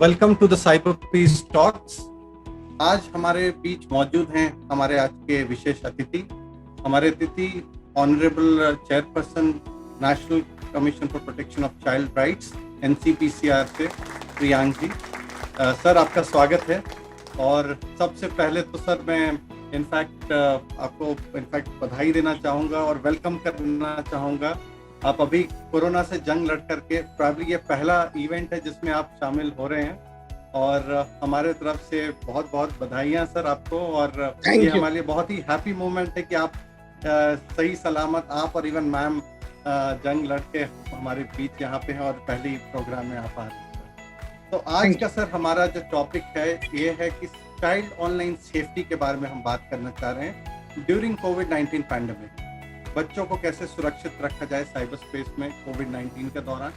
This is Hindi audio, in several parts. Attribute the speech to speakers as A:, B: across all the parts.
A: Welcome to the cyber peace talks. आज हमारे बीच मौजूद हैं हमारे आज के विशेष अतिथि। हमारे अतिथि honourable chairperson national commission for protection of child rights NCPCR से प्रियांक जी। सर आपका स्वागत है। और सबसे पहले तो सर मैं आपको बधाई देना चाहूँगा और वेलकम करना चाहूँगा। आप अभी कोरोना से जंग लड़ करके प्रॉब्ली ये पहला इवेंट है जिसमें आप शामिल हो रहे हैं और हमारे तरफ से बहुत बहुत बधाइयाँ सर आपको। और ये हमारे लिए बहुत ही हैप्पी मोमेंट है कि आप सही सलामत आप और इवन मैम जंग लड़ के हमारे बीच यहाँ पे हैं और पहली प्रोग्राम में आप आ रहे हैं। तो आज का सर हमारा जो टॉपिक है ये है कि चाइल्ड ऑनलाइन सेफ्टी के बारे में हम बात करना चाह रहे हैं। ड्यूरिंग कोविड-19 पैंडेमिक बच्चों को कैसे सुरक्षित रखा जाए साइबर स्पेस में कोविड-19 के दौरान,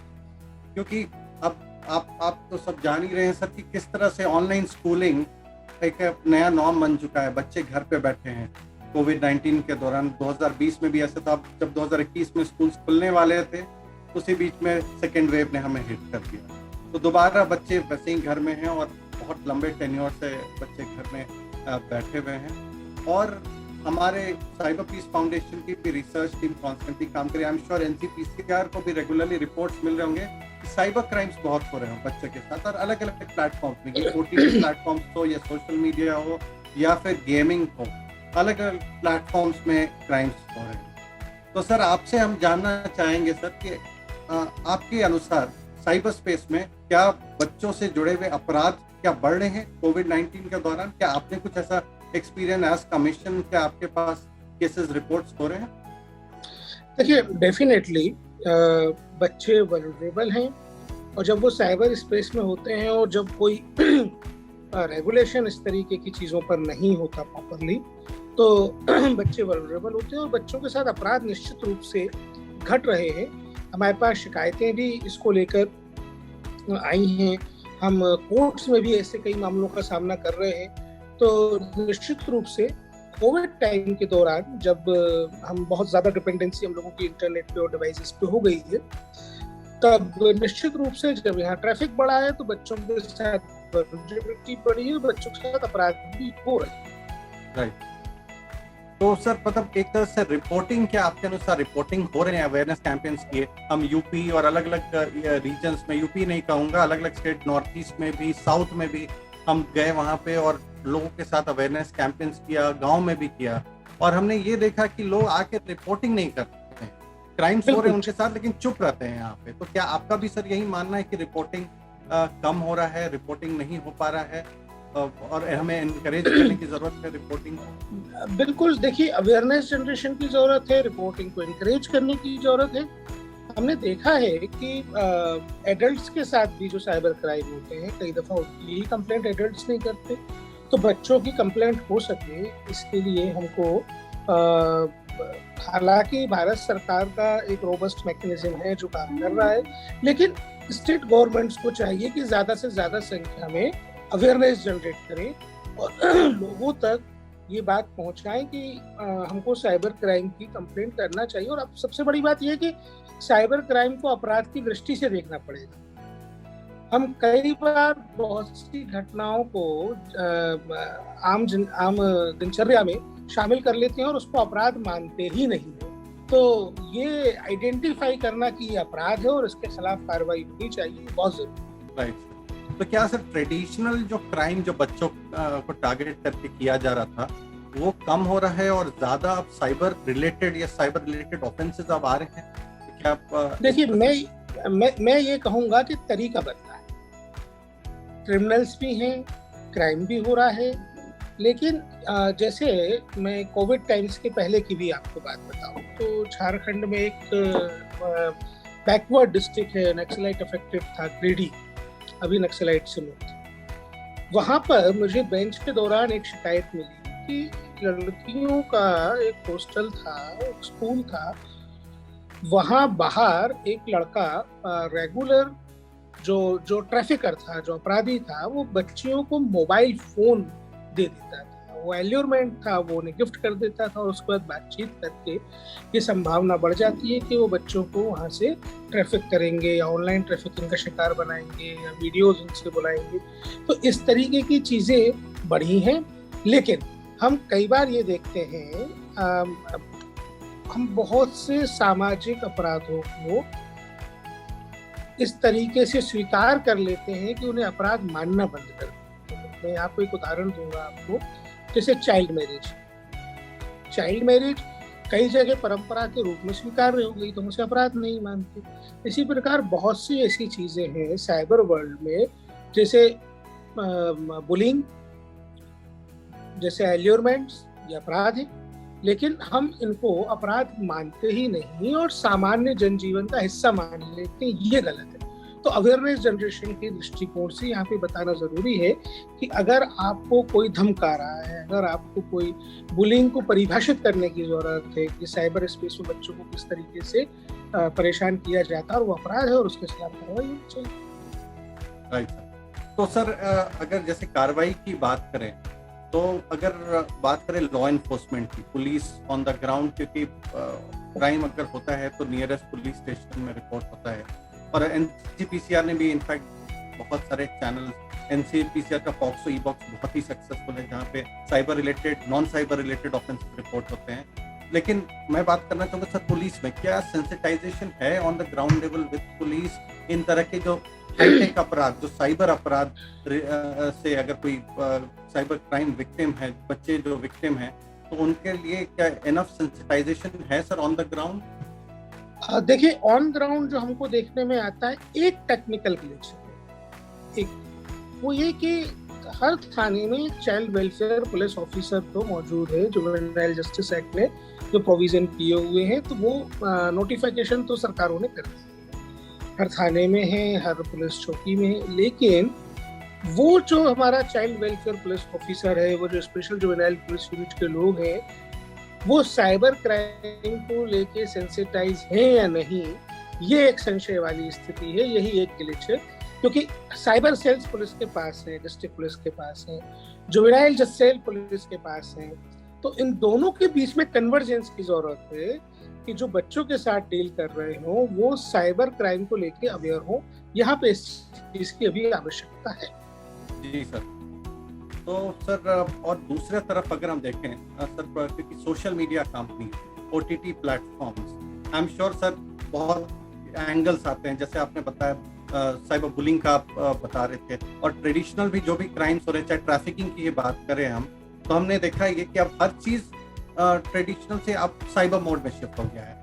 A: क्योंकि अब आप तो सब जान ही रहे हैं सर कि किस तरह से ऑनलाइन स्कूलिंग एक नया नॉर्म बन चुका है। बच्चे घर पे बैठे हैं कोविड-19 के दौरान। 2020 में भी ऐसा था, जब 2021 में स्कूल खुलने वाले थे उसी बीच में सेकेंड वेव ने हमें हिट कर दिया। तो दोबारा बच्चे वैसे ही घर में हैं और बहुत लंबे टेन्योर से बच्चे घर में बैठे हुए हैं। और हमारे साइबर पीस फाउंडेशन की भी रिसर्च टीम कॉन्स्टेंटली काम करे। आई एम श्योर NCPCR को भी रेगुलरली रिपोर्ट्स मिल रहे होंगे कि साइबर क्राइम्स बहुत हो रहे हैं बच्चे के साथ, और अलग अलग प्लेटफॉर्म्स में, OTT प्लेटफॉर्म्स हो या सोशल मीडिया हो या फिर गेमिंग हो, अलग अलग प्लेटफॉर्म्स में क्राइम्स हो रहे हैं। तो सर आपसे हम जानना चाहेंगे सर कि आपके अनुसार साइबर स्पेस में क्या बच्चों से जुड़े हुए अपराध क्या बढ़ रहे हैं कोविड-19 के दौरान? क्या आपने कुछ ऐसा एक्सपीरियंस एज कमीशन, क्या आपके पास केसेस रिपोर्ट्स हो रहे हैं?
B: देखिए, डेफिनेटली बच्चे वल्नरेबल हैं और जब वो साइबर स्पेस में होते हैं और जब कोई रेगुलेशन इस तरीके की चीज़ों पर नहीं होता प्रॉपरली, तो बच्चे वल्नरेबल होते हैं और बच्चों के साथ अपराध निश्चित रूप से घट रहे हैं। हमारे पास शिकायतें भी इसको लेकर आई हैं। हम कोर्ट्स में भी ऐसे कई मामलों का सामना कर रहे हैं। तो निश्चित रूप से कोविड टाइम के दौरान जब हम बहुत ज़्यादा डिपेंडेंसी हम लोगों की इंटरनेट पे और डिवाइसेस पे हो गई है, तब निश्चित रूप से जब यहाँ ट्रैफिक बढ़ा है तो बच्चों के साथ वल्नरेबिलिटी बढ़ी है, बच्चों के साथ अपराध भी हो रहे हैं।
A: राइट। तो सर मतलब एक तरह से रिपोर्टिंग, क्या आपके अनुसार रिपोर्टिंग हो रहे हैं? अवेयरनेस कैंपेन्स किए हम यूपी और अलग अलग रीजन्स में, यूपी नहीं कहूँगा, अलग अलग स्टेट, नॉर्थ ईस्ट में भी, साउथ में भी हम गए वहाँ पे और लोगों के साथ अवेयरनेस कैंपेन्स किया, गांव में भी किया, और हमने ये देखा कि लोग आके रिपोर्टिंग नहीं करते हैं। क्राइम्स हो रहे हैं उनके साथ लेकिन चुप रहते हैं यहाँ पे। तो क्या आपका भी सर यही मानना है कि रिपोर्टिंग कम हो रहा है, रिपोर्टिंग नहीं हो पा रहा है और हमें इनकरेज करने की जरूरत है रिपोर्टिंग?
B: बिल्कुल, देखिए, अवेयरनेस जनरेशन की जरूरत है, रिपोर्टिंग को इनकरेज करने की जरूरत है। हमने देखा है कि एडल्ट्स के साथ भी जो साइबर क्राइम होते हैं, कई दफ़ा यही कंप्लेंट एडल्ट्स नहीं करते। तो बच्चों की कंप्लेंट हो सके इसके लिए हमको, हालांकि भारत सरकार का एक रोबस्ट मैकेनिज्म है जो काम कर रहा है, लेकिन स्टेट गवर्नमेंट्स को चाहिए कि ज़्यादा से ज़्यादा संख्या में अवेयरनेस जनरेट करें और लोगों तक ये बात पहुंचाएं कि हमको साइबर क्राइम की कंप्लेंट करना चाहिए। और अब सबसे बड़ी बात यह है कि साइबर क्राइम को अपराध की दृष्टि से देखना पड़ेगा। हम कई बार बहुत सी घटनाओं को आम दिनचर्या में शामिल कर लेते हैं और उसको अपराध मानते ही नहीं है। तो ये आइडेंटिफाई करना कि ये अपराध है और इसके खिलाफ कार्रवाई होनी चाहिए, बहुत जरूरी।
A: राइट। तो क्या सर ट्रेडिशनल जो क्राइम जो बच्चों को टारगेट करके किया जा रहा था वो कम हो रहा है और ज्यादा अब साइबर रिलेटेड या साइबर रिलेटेड ऑफेंसेस अब आ रहे हैं? तो क्या आप
B: देखिए, मैं ये कहूँगा कि तरीका बदला है। क्रिमिनल्स भी हैं, क्राइम भी हो रहा है, लेकिन जैसे मैं कोविड टाइम्स के पहले की भी आपको बात बताऊं तो झारखंड में एक बैकवर्ड डिस्ट्रिक्ट है, नक्सलाइट अफेक्टेड था, गिरिडीह, अभी नक्सलाइट से मुक्त। वहाँ पर मुझे बेंच के दौरान एक शिकायत मिली कि लड़कियों का एक हॉस्टल था, एक स्कूल था, वहाँ बाहर एक लड़का रेगुलर जो ट्रैफिकर था, जो अपराधी था, वो बच्चियों को मोबाइल फोन दे देता था। वो एल्योरमेंट था, वो उन्हें गिफ्ट कर देता था और उसके बाद बातचीत करके ये संभावना बढ़ जाती है कि वो बच्चों को वहाँ से ट्रैफिक करेंगे या ऑनलाइन ट्रैफिकिंग का शिकार बनाएंगे या वीडियोज उनसे बुलाएंगे। तो इस तरीके की चीज़ें बढ़ी हैं। लेकिन हम कई बार ये देखते हैं, हम बहुत से सामाजिक अपराधों को इस तरीके से स्वीकार कर लेते हैं कि उन्हें अपराध मानना बंद कर देते हैं। मैं आपको एक उदाहरण दूंगा आपको, जैसे चाइल्ड मैरिज कई जगह परंपरा के रूप में स्वीकार हो गई, तो हम उसे अपराध नहीं मानते। इसी प्रकार बहुत सी ऐसी चीजें हैं साइबर वर्ल्ड में, जैसे बुलिंग, जैसे एल्योरमेंट्स, ये अपराध है, लेकिन हम इनको अपराध मानते ही नहीं और सामान्य जनजीवन का हिस्सा मान लेते हैं। ये गलत है। तो अवेयरनेस जनरेशन के दृष्टिकोण से यहाँ पे बताना जरूरी है कि अगर आपको कोई धमका रहा है, अगर आपको कोई बुलिंग को परिभाषित करने की जरूरत है कि साइबर स्पेस में बच्चों को किस तरीके से परेशान किया जाता है और वो अपराध है और उसके खिलाफ कार्रवाई होनी चाहिए।
A: राइट। तो सर अगर जैसे कार्रवाई की बात करें, तो अगर बात करें लॉ एनफोर्समेंट की, पुलिस ऑन द ग्राउंड, क्योंकि क्राइम अगर होता है तो नियरेस्ट पुलिस स्टेशन में रिपोर्ट होता है। और एनसीपीसीआर ने भी इनफैक्ट बहुत सारे चैनल, एनसीपीसीआर का पॉक्सो ई बॉक्स बहुत ही सक्सेसफुल है, जहाँ पे cyber related, non cyber related offensive report होते हैं। लेकिन मैं बात करना चाहूँगा सर, पुलिस में क्या सेंसिटाइजेशन है on the ground level with police इन तरह के जो हाईटेक अपराध, जो साइबर अपराध से अगर कोई साइबर क्राइम विक्टिम है, बच्चे जो विक्टिम हैं, तो उनके लिए क्या एनफ सेंसिटाइजेशन है सर ऑन द ग्राउंड?
B: देखिए, ऑन ग्राउंड जो हमको देखने में आता है, एक टेक्निकल ग्लिच है। एक वो ये कि हर थाने में चाइल्ड वेलफेयर पुलिस ऑफिसर तो मौजूद है, जुवेनाइल जस्टिस एक्ट में जो प्रोविजन किए हुए हैं, तो वो नोटिफिकेशन तो सरकारों ने कर दी है, हर थाने में है, हर पुलिस चौकी में है। लेकिन वो जो हमारा चाइल्ड वेलफेयर पुलिस ऑफिसर है, वो जो स्पेशल जुवेनाइल पुलिस यूनिट के लोग हैं, वो साइबर क्राइम को लेके सेंसिटाइज है या नहीं, ये एक संशय वाली स्थिति है। यही एक ग्लिच है, क्योंकि साइबर सेल्स पुलिस के पास है, डिस्ट्रिक्ट पुलिस के पास है, जुवेनाइल जस्टिस सेल पुलिस के पास है। तो इन दोनों के बीच में कन्वर्जेंस की जरूरत है कि जो बच्चों के साथ डील कर रहे हो वो साइबर क्राइम को लेके अवेयर हो। यहाँ पे इस चीज की अभी आवश्यकता है।
A: जी सर। तो सर और दूसरे तरफ अगर हम देखें सर, क्योंकि social media company, OTT platforms, I am sure sir बहुत एंगल्स आते हैं, जैसे आपने बताया साइबर बुलिंग का आप बता रहे थे, और ट्रेडिशनल भी जो भी क्राइम्स हो रहे हैं, चाहे ट्रैफिकिंग की ये बात करें हम, तो हमने देखा ये कि अब हर चीज ट्रेडिशनल से अब साइबर मोड में शिफ्ट हो गया है।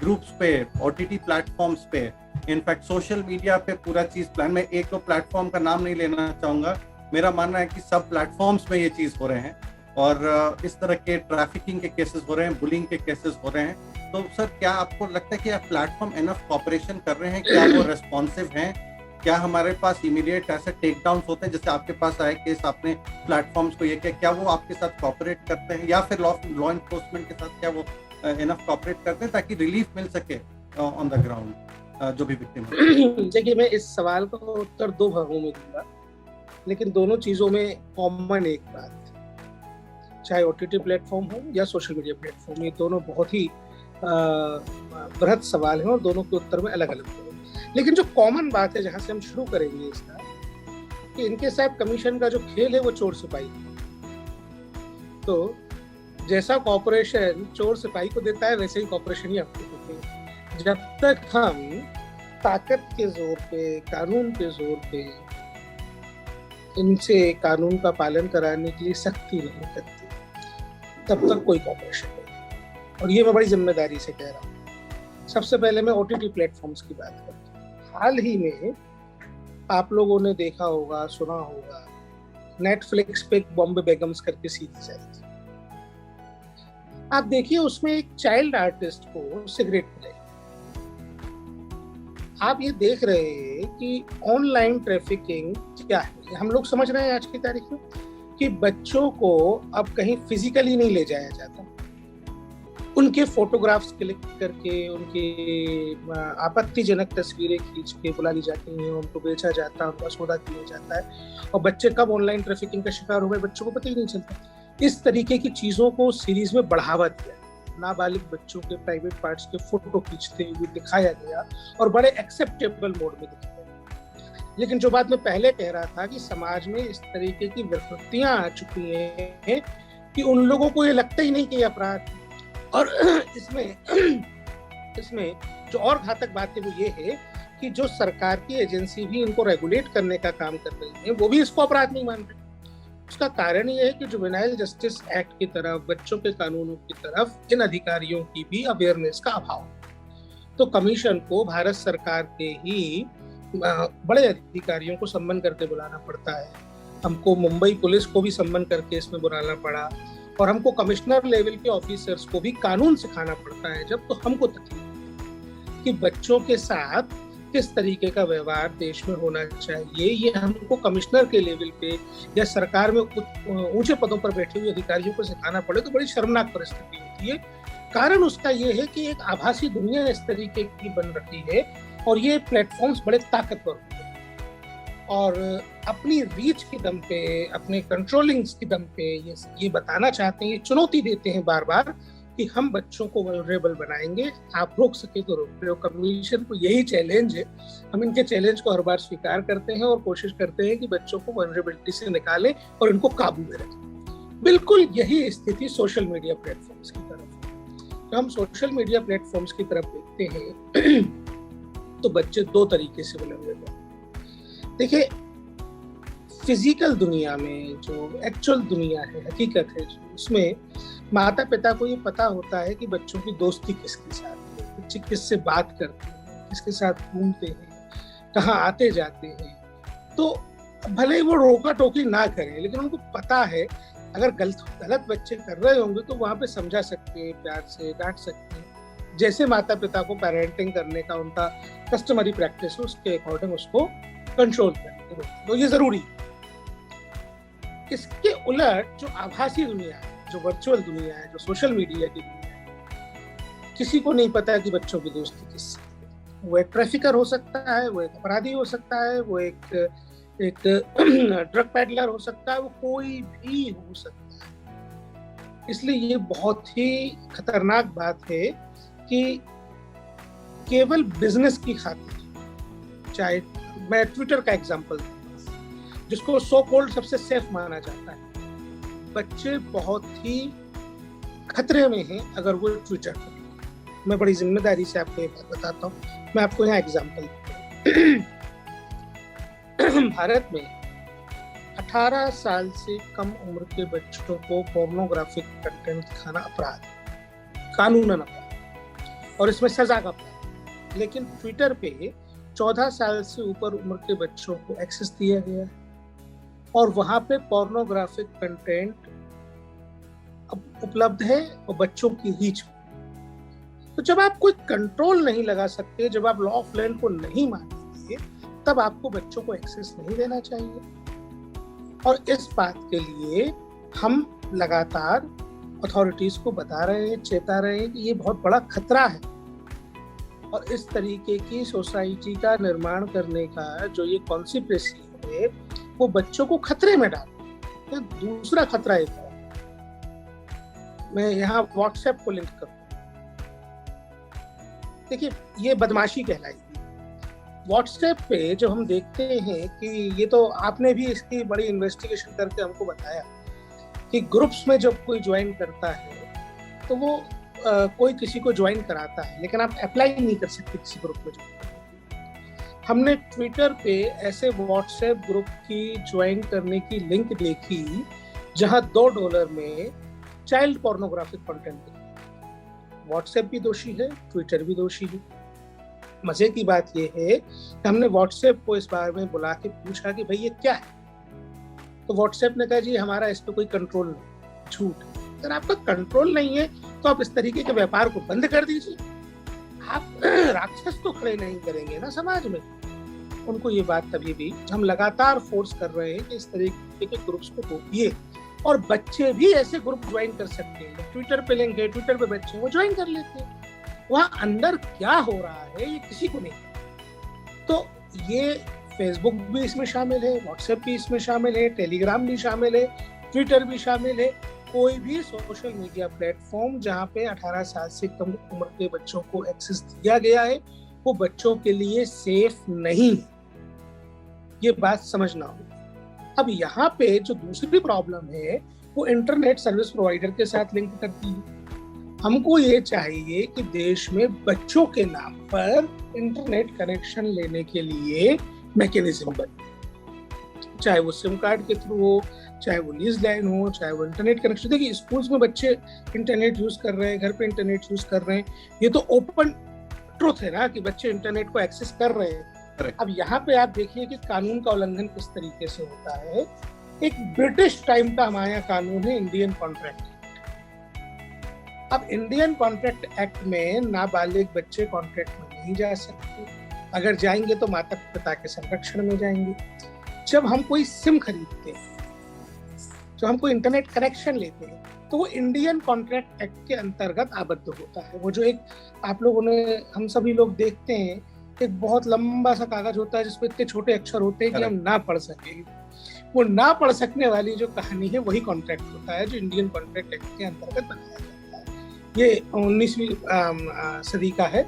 A: ग्रुप्स पे, ओटीटी प्लेटफॉर्म्स पे, इनफैक्ट सोशल मीडिया पे पूरा चीज प्लान। मैं एक तो प्लेटफॉर्म का नाम नहीं लेना चाहूंगा, मेरा मानना है कि सब प्लेटफॉर्म्स में ये चीज हो रहे हैं और इस तरह के ट्रैफिकिंग के केसेस हो रहे हैं, बुलिंग के केसेस हो रहे हैं। तो सर क्या आपको लगता है कि आप प्लेटफॉर्म एनफ कॉपरेशन कर रहे हैं? क्या वो रेस्पॉन्सिव हैं? क्या हमारे पास इमीडिएट ऐसे टेक डाउन होते हैं, जैसे आपके पास आए केस, आपने प्लेटफॉर्म्स को ये किया, क्या वो आपके साथ कॉपरेट करते हैं, या फिर लॉ एनफोर्समेंट के साथ क्या वो एनफ कॉपरेट करते हैं ताकि रिलीफ मिल सके ऑन द ग्राउंड जो भी विक्टिम है?
B: देखिए, मैं इस सवाल का उत्तर दो भागों में दूंगा, लेकिन दोनों चीजों में कॉमन एक बात, चाहे ओटीटी प्लेटफॉर्म हो या सोशल मीडिया प्लेटफॉर्म, ये दोनों बहुत ही बृहद सवाल हैं और दोनों के उत्तर में अलग अलग हैं। लेकिन जो कॉमन बात है, जहां से हम शुरू करेंगे इसका, कि इनके साथ कमीशन का जो खेल है वो चोर सिपाही। तो जैसा कॉर्पोरेशन चोर सिपाही को देता है, वैसे ही कॉर्पोरेशन ही आपको देते हैं। जब तक हम ताकत के जोर पे, कानून के जोर पे इनसे कानून का पालन कराने के लिए सख्ती नहीं करती, तब तक कोई कॉपरेशन नहीं। और ये मैं बड़ी जिम्मेदारी से कह रहा हूँ। सबसे पहले मैं ओटीटी प्लेटफॉर्म्स की बात करता हूँ। हाल ही में आप लोगों ने देखा होगा, सुना होगा, नेटफ्लिक्स पे बॉम्बे बेगम्स करके सीरीज आई थी। आप देखिए, उसमें एक चाइल्ड आर्टिस्ट को सिगरेट मिले। आप ये देख रहे हैं कि ऑनलाइन ट्रैफिकिंग क्या है। हम लोग समझ रहे हैं आज की तारीख में कि बच्चों को अब कहीं फिजिकली नहीं ले जाया जाता, उनके फोटोग्राफ्स क्लिक करके, उनकी आपत्तिजनक तस्वीरें खींच के बुला ली जाती हैं, उनको बेचा जाता है, उनका सौदा किया जाता है, और बच्चे कब ऑनलाइन ट्रैफिकिंग का शिकार हो गए बच्चों को पता ही नहीं चलता। इस तरीके की चीजों को सीरीज में बढ़ावा दिया, नाबालिग बच्चों के प्राइवेट पार्ट्स के फोटो खींचते हुए दिखाया गया और बड़े एक्सेप्टेबल मोड में दिखाया गया। लेकिन जो बात मैं पहले कह रहा था कि समाज में इस तरीके की विकृतियां आ चुकी हैं कि उन लोगों को ये लगता ही नहीं कि ये अपराध है। और इसमें जो और घातक बात है वो ये है कि जो सरकार की एजेंसी भी इनको रेगुलेट करने का काम कर रही है वो भी इसको अपराध नहीं मान रही। उसका कारण ये है कि जुवेनाइल जस्टिस एक्ट की तरफ, बच्चों के कानूनों की तरफ इन अधिकारियों की भी अवेयरनेस का अभाव। तो कमीशन को भारत सरकार के ही बड़े अधिकारियों को सम्मन करके बुलाना पड़ता है। हमको मुंबई पुलिस को भी सम्मन करके इसमें बुलाना पड़ा और हमको कमिश्नर लेवल के ऑफिसर्स को भी कानून सिखाना पड़ता है जब, तो हमको तकलीफ कि बच्चों के साथ किस तरीके का व्यवहार देश में होना चाहिए, ये हमको कमिश्नर के लेवल पे या सरकार में ऊंचे पदों पर बैठे हुए अधिकारियों को सिखाना पड़े तो बड़ी शर्मनाक परिस्थिति होती है। कारण उसका ये है कि एक आभासी दुनिया इस तरीके की बन रही है और ये प्लेटफॉर्म्स बड़े ताकतवर होते हैं और अपनी रीच की दम पे, अपने कंट्रोलिंग्स की दम पे ये बताना चाहते हैं, ये चुनौती देते हैं बार बार कि हम बच्चों को वल्नरेबल बनाएंगे, आप रोक सके तो रोक रहे हो। कमीशन को यही चैलेंज है, हम इनके चैलेंज को हर बार स्वीकार करते हैं और कोशिश करते हैं कि बच्चों को वल्नरेबिलिटी से निकालें और इनको काबू में रखें। बिल्कुल यही स्थिति सोशल मीडिया प्लेटफॉर्म्स की तरफ है। जब हम सोशल मीडिया प्लेटफॉर्म्स की तरफ देखते हैं तो बच्चे दो तरीके से वल्नरेबल। देखिए, फिजिकल दुनिया में जो एक्चुअल दुनिया है, हकीकत है, उसमें माता पिता को ये पता होता है कि बच्चों की दोस्ती किसके साथ है, बच्चे किससे बात करते हैं, किसके साथ घूमते हैं, कहाँ आते जाते हैं। तो भले ही वो रोका टोकी ना करें, लेकिन उनको पता है अगर गलत बच्चे कर रहे होंगे तो वहाँ पे समझा सकते हैं, प्यार से डांट सकते हैं। जैसे माता पिता को पेरेंटिंग करने का उनका कस्टमरी प्रैक्टिस है, उसके अकॉर्डिंग उसको कंट्रोल करते हैं। तो ये जरूरी है। इसके उलट जो आभासी दुनिया है, जो वर्चुअल दुनिया है, जो सोशल मीडिया की दुनिया है, किसी को नहीं पता कि बच्चों की दोस्ती किससे है। वो एक ट्रैफिकर हो सकता है, वो एक अपराधी हो सकता है, वो एक ड्रग पैडलर हो सकता है, वो कोई भी हो सकता है। इसलिए ये बहुत ही खतरनाक बात है कि केवल बिजनेस की खातिर, चाहे मैं ट्विटर का एग्जांपल जिसको सो कॉल्ड सबसे सेफ माना जाता है, बच्चे बहुत ही खतरे में हैं अगर वो ट्विटर पर। मैं बड़ी जिम्मेदारी से आपको ये बात बताता हूँ। मैं आपको यहाँ एग्जांपल भारत में 18 साल से कम उम्र के बच्चों को पोर्नोग्राफिक कंटेंट दिखाना अपराध है, कानूनन अपराध, और इसमें सजा का अपराध। लेकिन ट्विटर पे 14 साल से ऊपर उम्र के बच्चों को एक्सेस दिया गया है और वहां पे पोर्नोग्राफिक कंटेंट अब उपलब्ध है और बच्चों की रीच में। तो जब आप कोई कंट्रोल नहीं लगा सकते, जब आप लॉ ऑफ लैंड को नहीं मानते, तब आपको बच्चों को एक्सेस नहीं देना चाहिए। और इस बात के लिए हम लगातार अथॉरिटीज को बता रहे हैं, चेता रहे हैं कि ये बहुत बड़ा खतरा है और इस तरीके की सोसाइटी का निर्माण करने का जो ये कॉन्स्पिरेसी है वो बच्चों को खतरे में डाल। दूसरा खतरा एक है, मैं यहाँ व्हाट्सएप को लिंक करूँ। देखिए, ये बदमाशी कहलाएगी। व्हाट्सएप पे जो हम देखते हैं कि ये तो आपने भी इसकी बड़ी इन्वेस्टिगेशन करके हमको बताया कि ग्रुप्स में जब कोई ज्वाइन करता है तो वो कोई किसी को ज्वाइन कराता है, लेकिन आप अप्लाई नहीं कर सकते किसी ग्रुप में ज्वाइन। हमने ट्विटर पे ऐसे व्हाट्सएप ग्रुप की ज्वाइन करने की लिंक देखी जहां $2 में चाइल्ड पोर्नोग्राफिक कंटेंट दिखा। व्हाट्सएप भी दोषी है, ट्विटर भी दोषी है। मजे की बात यह है कि हमने व्हाट्सएप को इस बारे में बुला के पूछा कि भाई ये क्या है, तो व्हाट्सएप ने कहा जी हमारा इस पर कोई कंट्रोल नहीं। झूठ। अगर आपका कंट्रोल नहीं है तो आप इस तरीके के व्यापार को बंद कर दीजिए। आप राक्षस तो खड़े नहीं करेंगे ना समाज में। उनको ये बात तभी भी हम लगातार फोर्स कर रहे हैं कि इस तरीके के ग्रुप्स को रोकिए और बच्चे भी ऐसे ग्रुप ज्वाइन कर सकते हैं। ट्विटर पे लिंक है, ट्विटर पे बच्चे वो ज्वाइन कर लेते हैं। वहाँ अंदर क्या हो रहा है ये किसी को नहीं। तो ये फेसबुक भी इसमें शामिल है, व्हाट्सएप भी इसमें शामिल है, टेलीग्राम भी शामिल है, ट्विटर भी शामिल है। कोई भी सोशल मीडिया प्लेटफॉर्म जहां पे 18 साल से कम उम्र के बच्चों को एक्सेस दिया गया है वो बच्चों के लिए सेफ नहीं है, ये बात समझना होगी। अब यहाँ पे जो दूसरी प्रॉब्लम है वो इंटरनेट सर्विस प्रोवाइडर के साथ लिंक करती है। हमको ये चाहिए कि देश में बच्चों के नाम पर इंटरनेट कनेक्शन लेने के लिए मैकेनिज्म बने, चाहे वो सिम कार्ड के थ्रू हो, चाहे वो लीज लाइन हो, चाहे वो इंटरनेट कनेक्शन। देखिए स्कूल्स में बच्चे इंटरनेट यूज कर रहे हैं, घर पे इंटरनेट यूज कर रहे हैं, ये तो ओपन ट्रुथ है ना कि बच्चे इंटरनेट को एक्सेस कर रहे हैं।
A: Correct.
B: अब यहाँ पे आप देखिए कि कानून का उल्लंघन किस तरीके से होता है। एक ब्रिटिश टाइम का हमारे यहाँ कानून है इंडियन कॉन्ट्रैक्ट एक्ट। अब इंडियन कॉन्ट्रैक्ट एक्ट में नाबालिग बच्चे कॉन्ट्रैक्ट में नहीं जा सकते, अगर जाएंगे तो माता पिता के संरक्षण में जाएंगे। जब हम कोई सिम खरीदते हैं, जब हम कोई इंटरनेट कनेक्शन लेते हैं, तो वो इंडियन कॉन्ट्रैक्ट एक्ट के अंतर्गत आबद्ध होता है। वो जो एक आप लोगों ने, हम सभी लोग देखते हैं, एक बहुत लंबा सा कागज होता है जिसपे इतने छोटे अक्षर होते हैं कि हम ना पढ़ सकें। वो ना पढ़ सकने वाली जो कहानी है वही कॉन्ट्रैक्ट होता है जो इंडियन कॉन्ट्रैक्ट एक्ट के अंतर्गत बनाया जाता है। ये 19वीं सदी का है,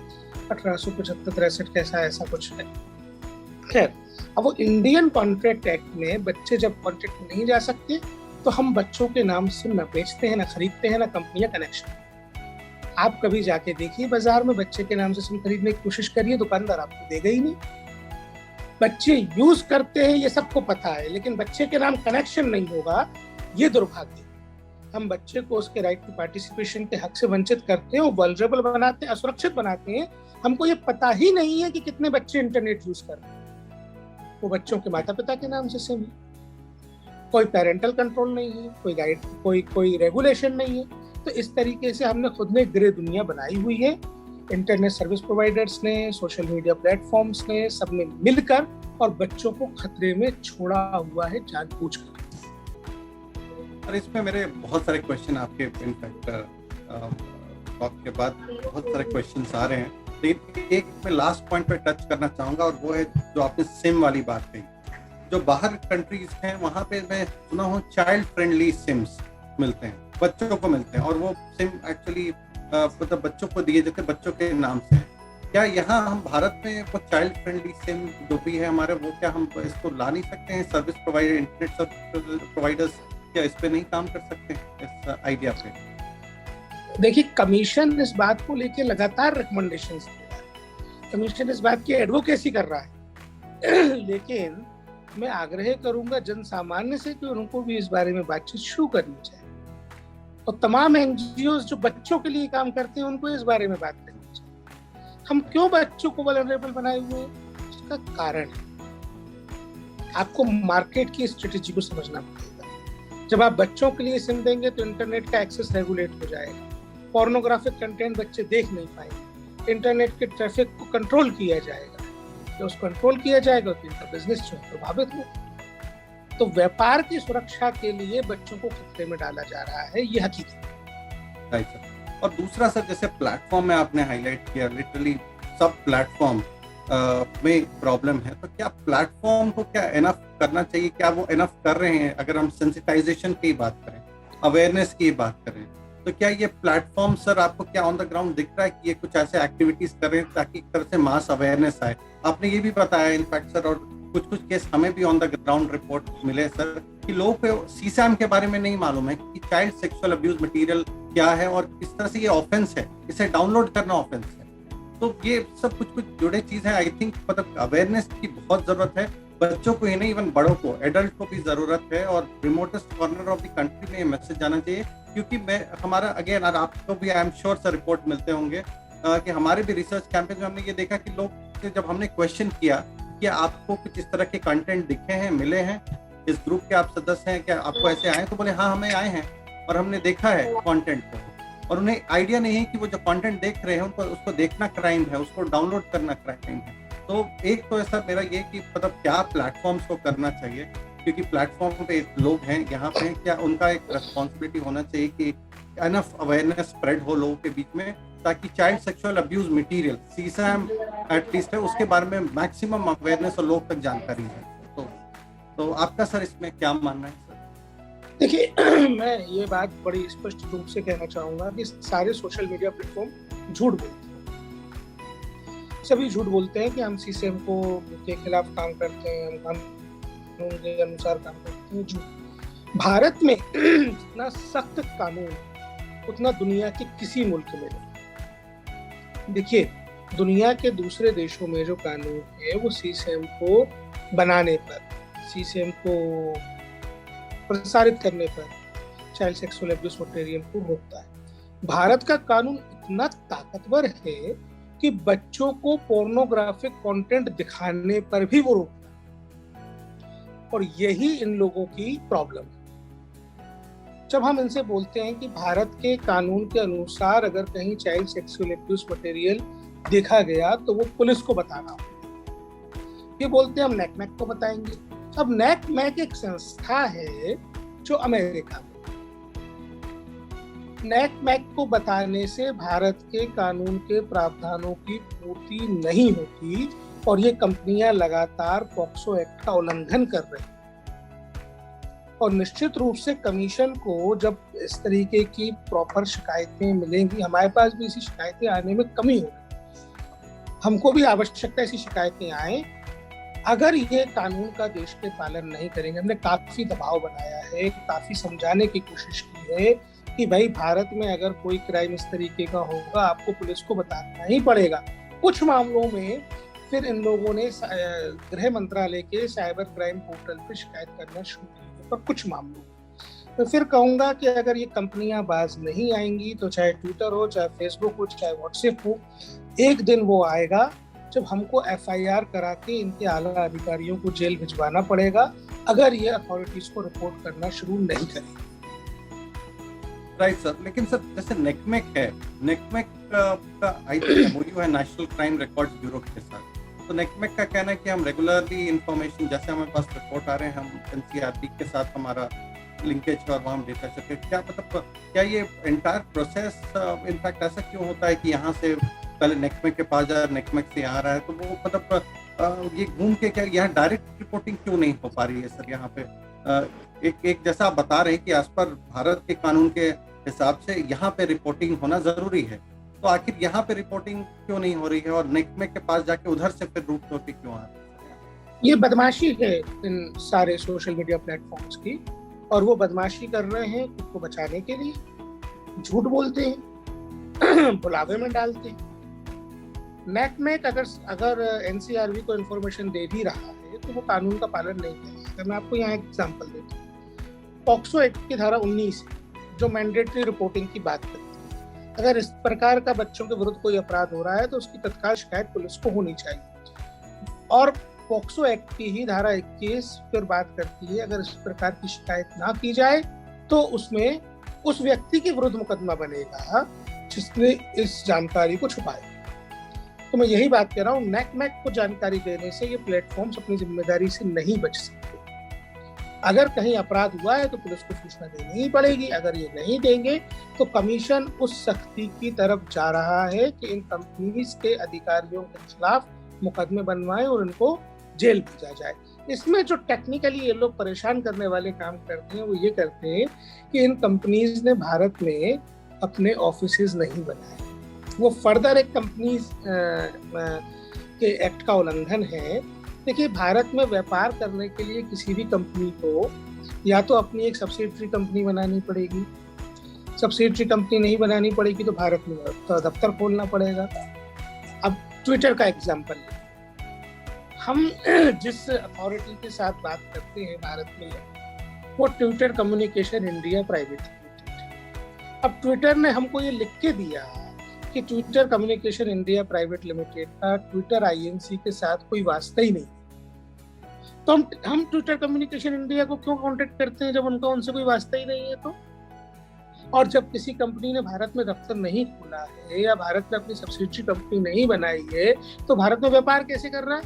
B: 1875-63 कैसा ऐसा कुछ है। खैर, अब वो इंडियन कॉन्ट्रैक्ट एक्ट में बच्चे जब कॉन्ट्रैक्ट में नहीं जा सकते तो हम बच्चों के नाम से न बेचते हैं, ना खरीदते हैं, ना कंपनियां कनेक्शन। आप कभी जाके देखिए बाजार में, बच्चे के नाम से सिम खरीदने की कोशिश करिए, दुकानदार आपको देगा ही नहीं। बच्चे यूज करते हैं ये सबको पता है, लेकिन बच्चे के नाम कनेक्शन नहीं होगा, ये दुर्भाग्य। हम बच्चे को उसके राइट टू पार्टिसिपेशन के हक से वंचित करते हैं, वल्नरेबल बनाते हैं, असुरक्षित बनाते हैं। हमको ये पता ही नहीं है कि कितने बच्चे इंटरनेट यूज कर रहे हैं। वो बच्चों के माता पिता के नाम से सिम है, कोई पेरेंटल कंट्रोल नहीं है, कोई गाइड, कोई रेगुलेशन नहीं है। तो इस तरीके से हमने खुद में ग्रे दुनिया बनाई हुई है। इंटरनेट सर्विस प्रोवाइडर्स ने, सोशल मीडिया प्लेटफॉर्म्स ने, सबने मिलकर और बच्चों को खतरे में छोड़ा हुआ है जानबूझकर।
A: और इसमें मेरे बहुत सारे क्वेश्चन आपके इनफैक्ट टॉक के बाद बहुत सारे क्वेश्चंस आ रहे हैं, लेकिन एक मैं लास्ट पॉइंट पे टच करना चाहूंगा और वो है जो आपने सिम वाली बात कही। जो बाहर कंट्रीज हैं वहाँ पे मैं सुना हूँ चाइल्ड फ्रेंडली सिम्स मिलते हैं, बच्चों को मिलते हैं, और वो सिम एक्चुअली मतलब बच्चों को दिए जाते हैं, बच्चों के नाम से। क्या यहाँ हम भारत में वो चाइल्ड फ्रेंडली सिम जो भी है हमारे, वो क्या हम इसको ला नहीं सकते हैं? Service provider, internet service providers क्या इस पे नहीं काम कर सकते इस आइडिया पे?
B: देखिए, कमीशन इस बात को लेके लगातार रिकमेंडेशंस दे रहा है, कमीशन इस बात की एडवोकेसी कर रहा है, लेकिन मैं आग्रह करूंगा जन सामान्य से कि उनको भी इस बारे में बातचीत शुरू करनी चाहिए, और तमाम एनजीओ जो बच्चों के लिए काम करते हैं उनको इस बारे में बात करनी चाहिए। हम क्यों बच्चों को वल्नरेबल बनाए हुए हैं, उसका कारण है आपको मार्केट की स्ट्रेटेजी को समझना पड़ेगा। जब आप बच्चों के लिए सिम देंगे तो इंटरनेट का एक्सेस रेगुलेट हो जाएगा, पोर्नोग्राफिक कंटेंट बच्चे देख नहीं पाएंगे, इंटरनेट के ट्रैफिक को कंट्रोल किया जाएगा, जब उसको कंट्रोल किया जाएगा तो इनका बिजनेस जो है प्रभावित हो। तो व्यापार की सुरक्षा के लिए बच्चों को खतरे में डाला जा रहा है, ये हकीकत।
A: Right sir. और दूसरा सर, जैसे प्लेटफॉर्म में आपने हाईलाइट किया, लिटरली सब प्लेटफॉर्म में प्रॉब्लम है, तो क्या प्लेटफॉर्म को क्या इनफ करना चाहिए? क्या वो इनफ कर रहे हैं? अगर हम सेंसिटाइजेशन की बात करें, अवेयरनेस की बात करें, तो क्या ये प्लेटफॉर्म सर आपको क्या ऑन द ग्राउंड दिख रहा है कि ये कुछ ऐसे एक्टिविटीज कर रहे हैं ताकि एक तरह से मास अवेयरनेस आए? आपने ये भी बताया इनफैक्ट सर, और कुछ केस हमें भी ऑन द ग्राउंड रिपोर्ट मिले सर कि लोगों को सीसैम के बारे में नहीं मालूम है कि चाइल्ड सेक्सुअल अब्यूज मटेरियल क्या है और किस तरह से ये ऑफेंस है, इसे डाउनलोड करना ऑफेंस है। तो ये सब कुछ जुड़े चीज है। आई थिंक मतलब अवेयरनेस की बहुत जरूरत है, बच्चों को ही नहीं, इवन बड़ों को, एडल्ट को भी जरूरत है, और remotest corner of the country में ये मैसेज जाना चाहिए। क्योंकि मैं हमारा अगेन, और आपको भी I am sure sir report मिलते होंगे कि हमारे भी रिसर्च कैंपेन में हमने ये देखा कि लोग से जब हमने क्वेश्चन किया कि आपको कुछ इस तरह के कंटेंट दिखे हैं, मिले हैं, इस ग्रुप के आप सदस्य हैं, क्या आपको ऐसे आए? तो बोले हाँ हमें आए हैं और हमने देखा है कंटेंट को, और उन्हें आइडिया नहीं है कि वो जो कंटेंट देख रहे हैं उनको उसको देखना क्राइम है, उसको डाउनलोड करना क्राइम है। तो एक तो ऐसा मेरा ये कि मतलब क्या प्लेटफॉर्म्स को करना चाहिए, क्योंकि प्लेटफॉर्म पे लोग हैं यहाँ पे, क्या उनका एक रेस्पॉन्सिबिलिटी होना चाहिए कि एनफ अवेयरनेस स्प्रेड हो लोगों के बीच में, ताकि child sexual abuse material CSAM at least है उसके बारे में मैक्सिमम अवेयरनेस और लोग तक जानकारी है। तो आपका सर इसमें क्या मानना है सर?
B: देखिए मैं ये बात बड़ी स्पष्ट रूप से कहना चाहूंगा कि सारे सोशल मीडिया प्लेटफॉर्म झूठ बोलते हैं। सभी झूठ बोलते हैं कि हम सीसीएम को के खिलाफ काम करते हैं, हम कानून के अनुसार काम करते हैं। झूठ। भारत में जितना सख्त कानून उतना दुनिया के किसी मुल्क में नहीं। देखिए, दुनिया के दूसरे देशों में जो कानून है वो सीसीएम को बनाने पर, सीसीएम को प्रसारित करने पर, चाइल्ड सेक्सुअल अब्यूज मटेरियल को रोकता है। भारत का कानून इतना ताकतवर है कि बच्चों को पोर्नोग्राफिक कंटेंट दिखाने पर भी वो रोकता है। और यही इन लोगों की प्रॉब्लम है। जब हम इनसे बोलते हैं कि भारत के कानून के अनुसार अगर कहीं चाइल्ड सेक्सुअल अब्यूज मटेरियल देखा गया तो वो पुलिस को बताना होगा। ये बोलते हैं हम नैकमैक को बताएंगे। अब नैकमैक एक संस्था है जो अमेरिका में, नैकमैक को बताने से भारत के कानून के प्रावधानों की पूर्ति नहीं होती और ये कंपनियां लगातार पॉक्सो एक्ट का उल्लंघन कर रही हैं। और निश्चित रूप से कमीशन को जब इस तरीके की प्रॉपर शिकायतें मिलेंगी, हमारे पास भी ऐसी शिकायतें आने में कमी होगी, हमको भी आवश्यकता ऐसी शिकायतें आए। अगर ये कानून का देश के पालन नहीं करेंगे, हमने काफी दबाव बनाया है, काफी समझाने की कोशिश की है कि भाई भारत में अगर कोई क्राइम इस तरीके का होगा आपको पुलिस को बताना ही पड़ेगा। कुछ मामलों में फिर इन लोगों ने गृह मंत्रालय के साइबर क्राइम पोर्टल पर शिकायत करना शुरू की, पर कुछ मामलों में तो फिर कहूंगा कि अगर ये कंपनियां बाज नहीं आएंगी तो चाहे ट्विटर हो, चाहे फेसबुक हो, चाहे व्हाट्सएप हो, एक दिन वो आएगा जब हमको एफआईआर करा के इनके आला अधिकारियों को जेल भिजवाना पड़ेगा अगर ये अथॉरिटीज को रिपोर्ट करना शुरू नहीं करेंगे।
A: राइट सर, लेकिन सर जैसे नेकमेक है, नेकमेक का आई थिंक एमओयू है नेशनल क्राइम रिकॉर्ड्स ब्यूरो के साथ। तो नेकमेक का कहना है कि हम रेगुलरली इंफॉर्मेशन, जैसे हमारे पास रिपोर्ट आ रहे हैं, हम एनसीईआरटी के साथ हमारा लिंकेज और वहाँ डेटा चेक, क्या मतलब क्या ये एंटायर प्रोसेस इनफैक्ट ऐसा क्यों होता है कि यहाँ से पहले नेकमेक के पास जा, नेकमेक से यहाँ रहा है, तो वो मतलब ये घूम के क्या यहाँ डायरेक्ट रिपोर्टिंग क्यों नहीं हो पा रही है सर? यहाँ पे एक जैसा आप बता रहे हैं कि आज पर भारत के कानून के हिसाब से यहाँ पे रिपोर्टिंग होना जरूरी है, तो आखिर यहाँ पे रिपोर्टिंग क्यों नहीं हो रही है और नेकमेक के पास जाके उधर से फिर रूट होके क्यों आ रही है?
B: ये बदमाशी है इन सारे सोशल मीडिया प्लेटफॉर्म्स की, और वो बदमाशी कर रहे हैं खुद को बचाने के लिए। झूठ बोलते हैं, बुलावे में डालते हैं। नेकमेक अगर एनसीआरबी को इन्फॉर्मेशन दे भी रहा है तो वो कानून का पालन नहीं करेगा। मैं आपको यहाँ एक एग्जांपल देता हूँ। पॉक्सो एक्ट की धारा 19 जो मैंडेटरी रिपोर्टिंग की बात करती है, अगर इस प्रकार का बच्चों के विरुद्ध कोई अपराध हो रहा है तो उसकी तत्काल शिकायत पुलिस को होनी चाहिए। और पॉक्सो एक्ट की ही धारा 21 फिर बात करती है अगर इस प्रकार की शिकायत ना की जाए तो उसमें उस व्यक्ति के विरुद्ध मुकदमा बनेगा जिसने इस जानकारी को छुपाया। तो मैं यही बात कह रहा हूँ, नेकमेक को जानकारी देने से ये प्लेटफॉर्म्स अपनी जिम्मेदारी से नहीं बच सकते। अगर कहीं अपराध हुआ है तो पुलिस को सूचना देनी ही पड़ेगी। अगर ये नहीं देंगे तो कमीशन उस सख्ती की तरफ जा रहा है कि इन कंपनीज के अधिकारियों के खिलाफ मुकदमे बनवाएं और इनको जेल भेजा जाए। इसमें जो टेक्निकली ये लोग परेशान करने वाले काम करते हैं वो ये करते हैं कि इन कंपनीज ने भारत में अपने ऑफिसेज नहीं बनाए। वो फर्दर एक कंपनीज के एक्ट का उल्लंघन है। देखिए, भारत में व्यापार करने के लिए किसी भी कंपनी को या तो अपनी एक सब्सिडरी कंपनी बनानी पड़ेगी, सब्सिडरी कंपनी नहीं बनानी पड़ेगी तो भारत में दफ्तर खोलना पड़ेगा। अब ट्विटर का एग्जाम्पल है, हम जिस अथॉरिटी के साथ बात करते हैं भारत में वो Twitter communication India private limited. अब ट्विटर ने हमको ये लिख के दिया कि Twitter communication India private limited का ट्विटर आईएनसी के साथ कोई वास्ता ही नहीं, तो हम ट्विटर कम्युनिकेशन इंडिया को क्यों कांटेक्ट करते हैं जब उनका उनसे कोई वास्ता ही नहीं है? तो और जब किसी कंपनी ने भारत में दफ्तर नहीं खोला है या भारत में अपनी सब्सिडरी कंपनी नहीं बनाई है तो भारत में व्यापार कैसे कर रहा है?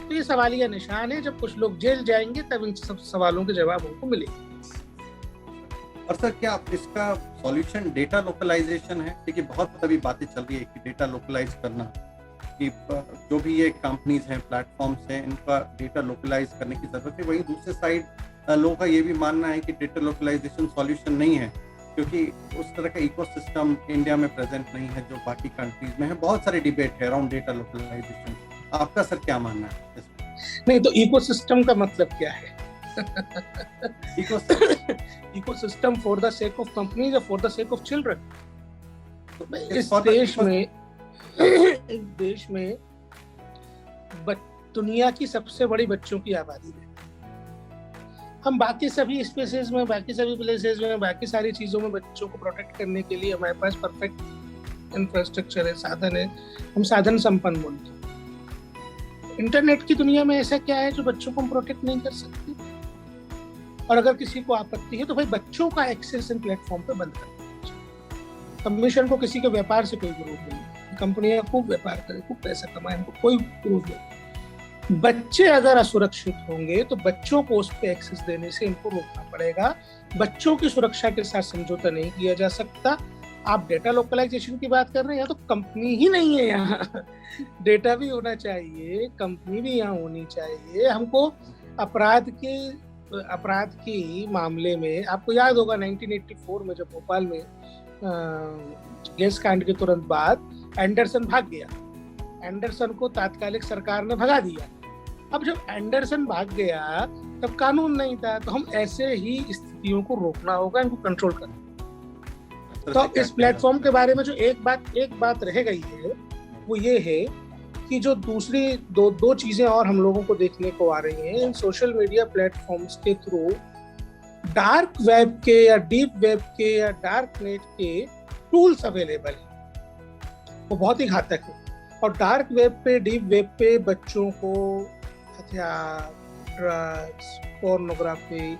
B: तो ये सवालिया निशान है। जब कुछ लोग जेल जाएंगे तब इन सब सवालों के जवाब उनको मिलेंगे।
A: और सर, क्या इसका सॉल्यूशन डेटा लोकलाइजेशन है? देखिए, बहुत अभी बातें चल रही है कि डेटा लोकलाइज करना, कि जो भी ये कंपनीज हैं, प्लेटफॉर्म्स हैं, इनका डेटा लोकलाइज करने की जरूरत है। वहीं दूसरे साइड लोगों का ये भी मानना है कि डेटा लोकलाइजेशन सॉल्यूशन नहीं है, क्योंकि उस तरह का इकोसिस्टम इंडिया में प्रेजेंट नहीं है जो बाकी कंट्रीज में है। बहुत सारे डिबेट है अराउंड डेटा लोकलाइजेशन। आपका सर क्या मानना है इसमें?
B: नहीं तो इकोसिस्टम का मतलब क्या है? Ecosystem for the sake of companies या for the sake of children? इस देश में दुनिया की सबसे बड़ी बच्चों की आबादी है। हम बाकी सभी स्पेसेस में, बाकी सभी प्लेसेस में, बाकी सारी चीजों में बच्चों को प्रोटेक्ट करने के लिए हमारे पास परफेक्ट इंफ्रास्ट्रक्चर है, साधन है, हम साधन संपन्न मुल्क हैं। इंटरनेट की दुनिया में ऐसा क्या है जो बच्चों को हम प्रोटेक्ट नहीं कर सकते? और अगर किसी को आपत्ति है तो भाई बच्चों का एक्सेस इन प्लेटफॉर्म पे बंद कर देना चाहिए। कमीशन को किसी के व्यापार से कोई विरोध नहीं, कंपनियां खूब व्यापार करें, खूब पैसा कमाएं, इनको कोई विरोध नहीं। बच्चे अगर असुरक्षित होंगे तो बच्चों को उस पर एक्सेस देने से इनको रोकना पड़ेगा। बच्चों की सुरक्षा के साथ समझौता नहीं किया जा सकता। आप डेटा लोकलाइजेशन की बात कर रहे हैं, यहाँ तो कंपनी ही नहीं है, यहाँ डेटा भी होना चाहिए, कंपनी भी यहाँ होनी चाहिए। हमको अपराध के मामले में आपको याद होगा 1984 में जब भोपाल में गैस कांड के तुरंत बाद एंडरसन भाग गया, एंडरसन को तात्कालिक सरकार ने भगा दिया। अब जब एंडरसन भाग गया तब कानून नहीं था, तो हम ऐसे ही स्थितियों को रोकना होगा, इनको कंट्रोल करना। तो इस प्लेटफॉर्म के बारे में जो एक बात रह गई है वो ये है कि जो दूसरी दो चीजें और हम लोगों को देखने को आ रही हैं, इन सोशल मीडिया प्लेटफॉर्म्स के थ्रू डार्क वेब के या डीप वेब के या डार्क नेट के टूल्स अवेलेबल हैं, वो बहुत ही घातक है। और डार्क वेब पे, डीप वेब पे बच्चों को हथियार, ड्रग्स, पोर्नोग्राफी,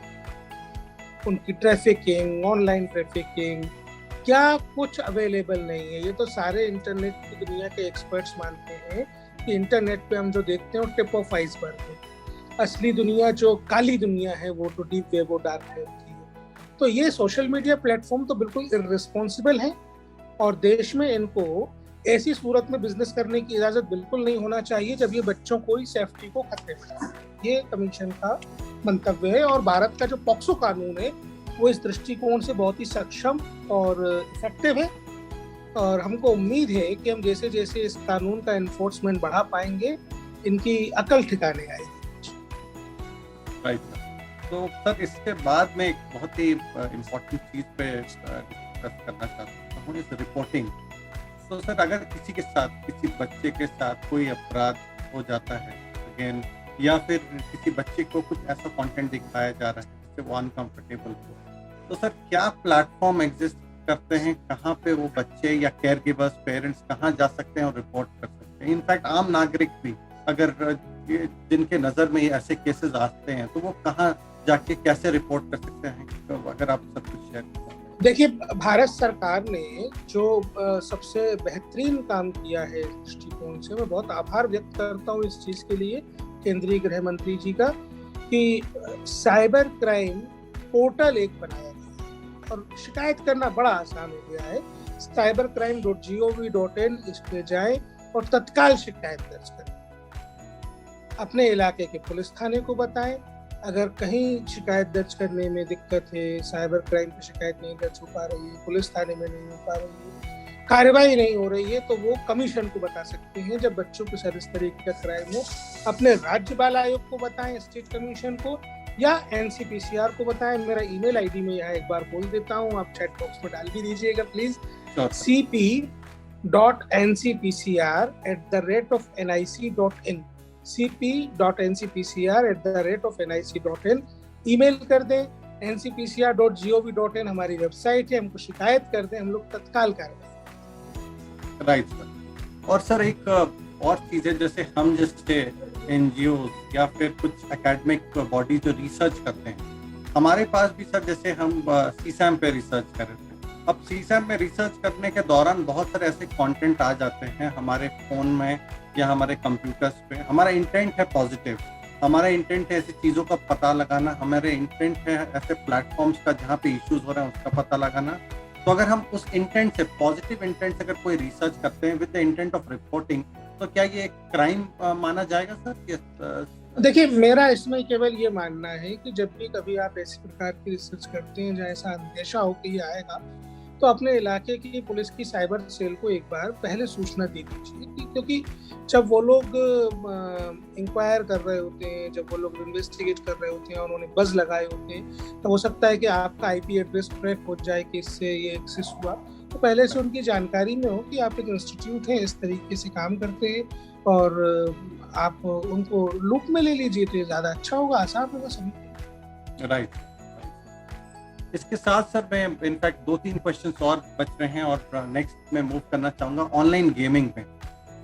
B: उनकी ट्रैफिकिंग, ऑनलाइन ट्रैफिकिंग, क्या कुछ अवेलेबल नहीं है। ये तो सारे इंटरनेट की दुनिया के एक्सपर्ट्स मानते हैं कि इंटरनेट पे हम जो देखते हैं वो टिप ऑफ आइसबर्ग है। असली दुनिया, जो काली दुनिया है, वो तो डीप वेब और डार्क वेब की है। तो ये सोशल मीडिया प्लेटफॉर्म तो बिल्कुल इर्रिस्पॉन्सिबल है और देश में इनको ऐसी सूरत में बिजनेस करने की इजाजत बिल्कुल नहीं होना चाहिए जब ये बच्चों को ही सेफ्टी को खतरे में। ये कमीशन का मंतव्य है और भारत का जो पॉक्सो कानून है वो इस दृष्टिकोण से बहुत ही सक्षम और इफेक्टिव है। और हमको उम्मीद है कि हम जैसे जैसे इस कानून का एनफोर्समेंट बढ़ा पाएंगे, इनकी अकल ठिकाने आएगी।
A: Right sir. तो सर इसके बाद में एक बहुत ही इम्पोर्टेंट चीज पे डिस्कस करना चाहता हूँ, इस रिपोर्टिंग। तो सर अगर किसी के साथ, किसी बच्चे के साथ कोई अपराध हो जाता है अगेन, या फिर किसी बच्चे को कुछ ऐसा कंटेंट दिखाया जा रहा है जिससे वो अनकंफर्टेबल हो, तो सर क्या प्लेटफॉर्म एग्जिस्ट करते हैं, कहाँ पे वो बच्चे या केयर गिवर्स, पेरेंट्स कहाँ जा सकते हैं और रिपोर्ट कर सकते हैं? इनफैक्ट आम नागरिक भी अगर जिनके नज़र में ऐसे केसेस आते हैं तो वो कहाँ जाके कैसे रिपोर्ट कर सकते हैं? तो अगर आप सब कुछ शेयर करें।
B: देखिए, भारत सरकार ने जो सबसे बेहतरीन काम किया है इस दृष्टिकोण से, मैं बहुत आभार व्यक्त करता हूँ इस चीज़ के लिए केंद्रीय गृह मंत्री जी का, कि साइबर क्राइम पोर्टल एक बनाया गया और शिकायत करना बड़ा आसान हो गया है। cybercrime.gov.in, इस पे जाएं और तत्काल शिकायत दर्ज करें। अपने इलाके के पुलिस थाने को बताएं अगर कहीं शिकायत दर्ज करने में दिक्कत है, साइबर क्राइम की शिकायत नहीं दर्ज हो पा रही है, पुलिस थाने में नहीं हो पा रही है, कार्रवाई नहीं हो रही है, तो वो कमीशन को बता सकते हैं जब बच्चों के साथ इस तरीके का क्राइम हो। अपने राज्य बाल आयोग को बताएं, स्टेट कमीशन को, या NCPCR को बताएं। मेरा ईमेल आईडी में यहाँ एक बार बोल देता हूँ, आप चैट बॉक्स में डाल भी दीजिएगा प्लीज। cp.ncpcr@nic.in, cp.ncpcr@nic.in ईमेल कर दें। ncpcr.gov.in हमारी वेबसाइट है, हमको शिकायत कर दें, हम लोग तत्काल कार्रवाई।
A: Right sir. और सर एक और चीज़ है, जैसे हम जैसे NGOs या फिर कुछ एकेडमिक बॉडी जो रिसर्च करते हैं, हमारे पास भी सर जैसे हम CSAM पे रिसर्च कर रहे थे। अब CSAM में रिसर्च करने के दौरान बहुत सारे ऐसे कंटेंट आ जाते हैं हमारे फ़ोन में या हमारे कंप्यूटर्स पे। हमारा इंटेंट है पॉजिटिव, हमारा इंटेंट है ऐसी चीज़ों का पता लगाना, हमारे इंटेंट है ऐसे प्लेटफॉर्म्स का जहाँ पे इश्यूज हो रहे हैं उसका पता लगाना। तो अगर हम उस इंटेंट से, पॉजिटिव इंटेंट से अगर कोई रिसर्च करते हैं with the intent of reporting, तो क्या ये क्राइम माना जाएगा सर?
B: देखिए, मेरा इसमें केवल ये मानना है कि जब भी कभी आप ऐसी प्रकार की रिसर्च करते हैं जहाँ ऐसा अंदेशा हो कि ये आएगा, तो अपने इलाके की पुलिस की साइबर सेल को एक बार पहले सूचना दे दीजिए, क्योंकि जब वो लोग इंक्वायर कर रहे होते हैं, जब वो लोग इन्वेस्टिगेट कर रहे होते हैं और उन्होंने बज लगाए होते हैं, तो हो सकता है कि आपका आईपी एड्रेस ट्रैक हो जाए कि इससे ये एक्सेस हुआ। तो पहले से उनकी जानकारी में हो कि आप एक इंस्टीट्यूट है, इस तरीके से काम करते हैं, और आप उनको लूप में ले लीजिए तो ये ज़्यादा अच्छा होगा, आसान होगा सभी।
A: राइट। इसके साथ सर मैं इनफैक्ट 2-3 क्वेश्चंस और बच रहे हैं और नेक्स्ट मैं मूव करना चाहूँगा ऑनलाइन गेमिंग पे।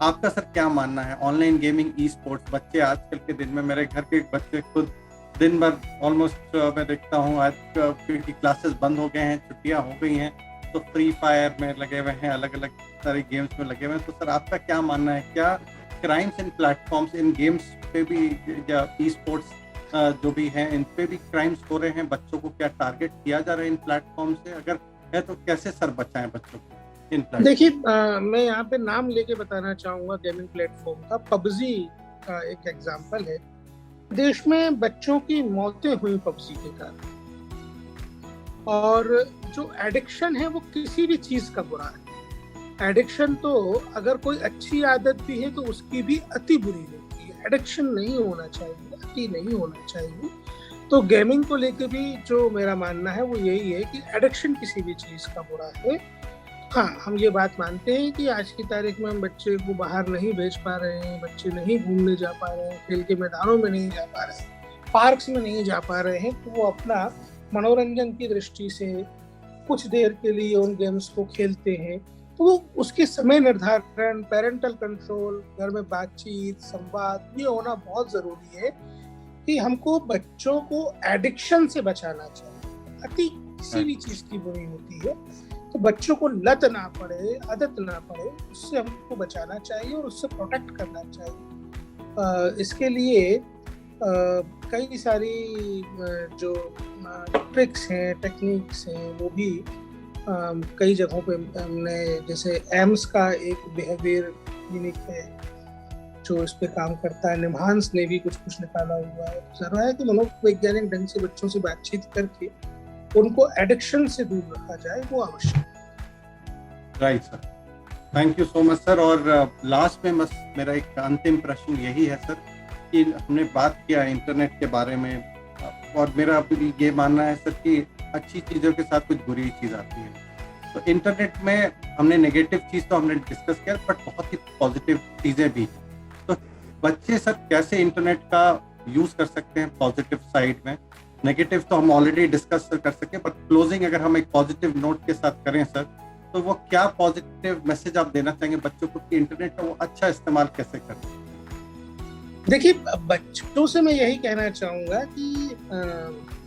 A: आपका सर क्या मानना है ऑनलाइन गेमिंग, ई स्पोर्ट्स? बच्चे आजकल के दिन में, मेरे घर के बच्चे खुद दिन भर ऑलमोस्ट मैं देखता हूँ आज क्योंकि क्लासेस बंद हो गए हैं, छुट्टियाँ हो गई हैं, तो फ्री फायर में लगे हुए हैं, अलग अलग सारे गेम्स में लगे हुए हैं। तो सर आपका क्या मानना है, क्या क्राइम्स इन प्लेटफॉर्म्स, इन गेम्स पे भी या ई स्पोर्ट्स जो भी हैं इन पे भी क्राइम्स हो रहे हैं? बच्चों को क्या टारगेट किया जा रहा है इन प्लेटफॉर्म से? अगर है तो कैसे सर बचाएं बच्चों को इन प्लेटफॉर्म?
B: देखिए, मैं यहाँ पे नाम लेके बताना चाहूँगा गेमिंग प्लेटफॉर्म का। पबजी का एक एग्जाम्पल है। देश में बच्चों की मौतें हुई पबजी के कारण, और जो एडिक्शन है वो किसी भी चीज़ का बुरा है। एडिक्शन तो अगर कोई अच्छी आदत भी है तो उसकी भी अति बुरी होती है। एडिक्शन नहीं होना चाहिए, अति नहीं होना चाहिए। तो गेमिंग को लेके भी जो मेरा मानना है वो यही है कि एडिक्शन किसी भी चीज़ का बुरा है। हाँ, हम ये बात मानते हैं कि आज की तारीख में हम बच्चे को बाहर नहीं भेज पा रहे हैं, बच्चे नहीं घूमने जा पा रहे हैं, खेल के मैदानों में नहीं जा पा रहे हैं, पार्क्स में नहीं जा पा रहे हैं, तो वो अपना मनोरंजन की दृष्टि से कुछ देर के लिए उन गेम्स को खेलते हैं। तो वो उसके समय निर्धारण, पेरेंटल कंट्रोल, घर में बातचीत, संवाद, ये होना बहुत ज़रूरी है कि हमको बच्चों को एडिक्शन से बचाना चाहिए। अति किसी भी चीज़ की बुरी होती है, तो बच्चों को लत ना पड़े, आदत ना पड़े, उससे हमको बचाना चाहिए और उससे प्रोटेक्ट करना चाहिए। इसके लिए कई सारी जो ट्रिक्स हैं, टेक्निक्स हैं, वो भी कई जगहों पे हमने, जैसे एम्स का एक बिहेवियर क्लिनिक है जो इस पे काम करता है, निम्हांस ने भी कुछ कुछ निकाला हुआ है। जरूर है कि मनोवैज्ञानिक ढंग से बच्चों से बातचीत करके उनको एडिक्शन से दूर रखा जाए, वो आवश्यक।
A: Right sir, thank you so much sir. और लास्ट में बस मेरा एक अंतिम प्रश्न यही है सर कि हमने बात किया इंटरनेट के बारे में, और मेरा ये मानना है सर कि अच्छी चीज़ों के साथ कुछ बुरी चीज़ आती है। तो इंटरनेट में हमने नेगेटिव चीज़ तो हमने डिस्कस किया, बट बहुत ही पॉजिटिव चीज़ें भी। तो बच्चे सर कैसे इंटरनेट का यूज़ कर सकते हैं पॉजिटिव साइड में? नेगेटिव तो हम ऑलरेडी डिस्कस कर सकते हैं, पर क्लोजिंग अगर हम एक पॉजिटिव नोट के साथ करें सर, तो वो क्या पॉजिटिव मैसेज आप देना चाहेंगे बच्चों को कि इंटरनेट का वो अच्छा इस्तेमाल कैसे करें?
B: देखिए, बच्चों से मैं यही कहना चाहूँगा कि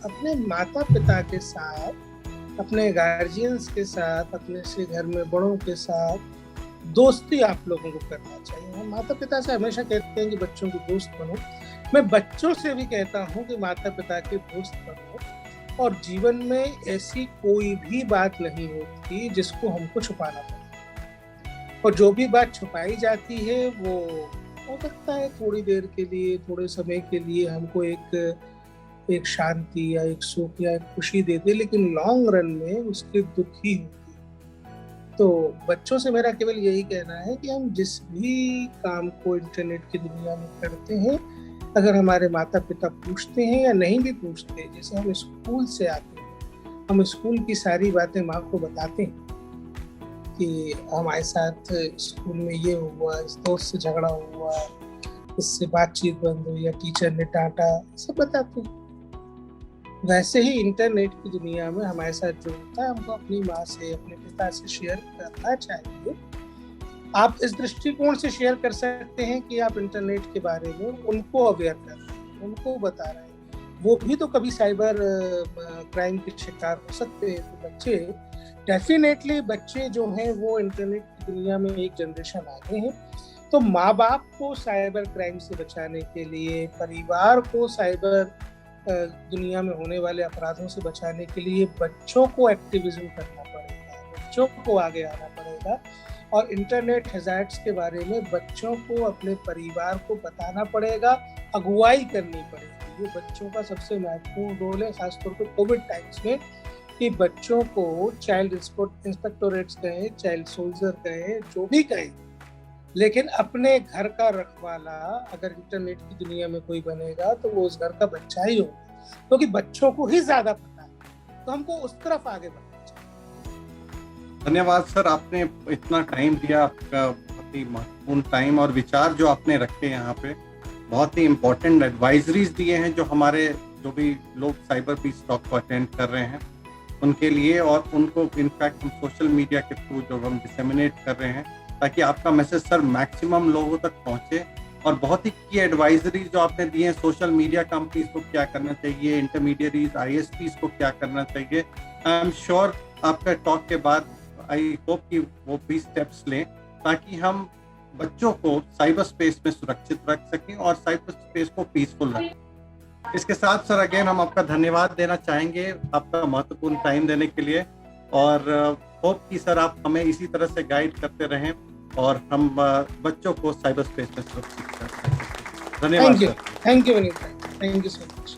B: अपने माता पिता के साथ, अपने गार्जियंस के साथ, अपने से घर में बड़ों के साथ दोस्ती आप लोगों को करना चाहिए। हम माता पिता से हमेशा कहते हैं कि बच्चों के दोस्त बनो। मैं बच्चों से भी कहता हूँ कि माता पिता के दोस्त बनो। और जीवन में ऐसी कोई भी बात नहीं होती जिसको हमको छुपाना पड़े, और जो भी बात छुपाई जाती है वो हो सकता है थोड़ी देर के लिए, थोड़े समय के लिए हमको एक शांति या एक सुख या एक खुशी दे दे, लेकिन लॉन्ग रन में उसके दुख ही होती है। तो बच्चों से मेरा केवल यही कहना है कि हम जिस भी काम को इंटरनेट की दुनिया में करते हैं, अगर हमारे माता पिता पूछते हैं या नहीं भी पूछते, जैसे हम स्कूल से आते हैं, हम स्कूल की सारी बातें माँ को बताते हैं कि हमारे साथ स्कूल में ये हुआ, इस दोस्त से झगड़ा हुआ, इससे बातचीत बंद हुई या टीचर ने डांटा, सब बताते हैं। वैसे ही इंटरनेट की दुनिया में हमारे साथ जो होता है, हमको अपनी माँ से, अपने पिता से शेयर करना चाहिए। आप इस दृष्टिकोण से शेयर कर सकते हैं कि आप इंटरनेट के बारे में उनको अवेयर कर रहे हैं, उनको बता रहे हैं। वो भी तो कभी साइबर क्राइम के शिकार हो सकते हैं। तो बच्चे डेफिनेटली, बच्चे जो हैं वो इंटरनेट की दुनिया में एक जनरेशन आगे हैं। तो माँ बाप को साइबर क्राइम से बचाने के लिए, परिवार को साइबर दुनिया में होने वाले अपराधों से बचाने के लिए बच्चों को एक्टिविज्म करना पड़ेगा, बच्चों को आगे आना पड़ेगा। और इंटरनेट हैज़ार्ड्स के बारे में बच्चों को अपने परिवार को बताना पड़ेगा, अगुवाई करनी पड़ेगी। ये बच्चों का सबसे महत्वपूर्ण रोल है, खासतौर पर कोविड टाइम्स में, कि बच्चों को चाइल्ड इंस्पेक्टोरेट्स कहें, चाइल्ड सोल्जर कहें, जो भी कहें, लेकिन अपने घर का रखवाला अगर इंटरनेट की दुनिया में कोई बनेगा तो वो उस घर का बच्चा ही होगा, क्योंकि बच्चों को ही ज्यादा पता है। तो हमको उस तरफ आगे बढ़ना चाहिए।
A: धन्यवाद सर, आपने इतना टाइम दिया, आपका बहुत ही महत्वपूर्ण टाइम और विचार जो आपने रखे यहाँ पे, बहुत ही इम्पोर्टेंट एडवाइजरीज दिए हैं जो हमारे जो भी लोग साइबर पीस टॉक को अटेंड कर रहे हैं उनके लिए, और उनको इनफैक्ट हम सोशल मीडिया के थ्रू जो हम डिसेमिनेट कर रहे हैं ताकि आपका मैसेज सर मैक्सिमम लोगों तक पहुंचे। और बहुत ही की एडवाइजरीज जो आपने दिए हैं, सोशल मीडिया कंपनीज को क्या करना चाहिए, इंटरमीडियरीज ISPs को क्या करना चाहिए, आई एम श्योर आपका टॉक के बाद आई होप कि वो भी स्टेप्स लें ताकि हम बच्चों को साइबर स्पेस में सुरक्षित रख सकें और साइबर स्पेस को पीसफुल रखें। इसके साथ सर अगेन हम आपका धन्यवाद देना चाहेंगे आपका महत्वपूर्ण टाइम देने के लिए, और होप कि सर आप हमें इसी तरह से गाइड करते रहें और हम बच्चों को साइबर स्पेस में सुरक्षित कर सकें। धन्यवाद sir.
B: Thank you Vineet, thank you so much.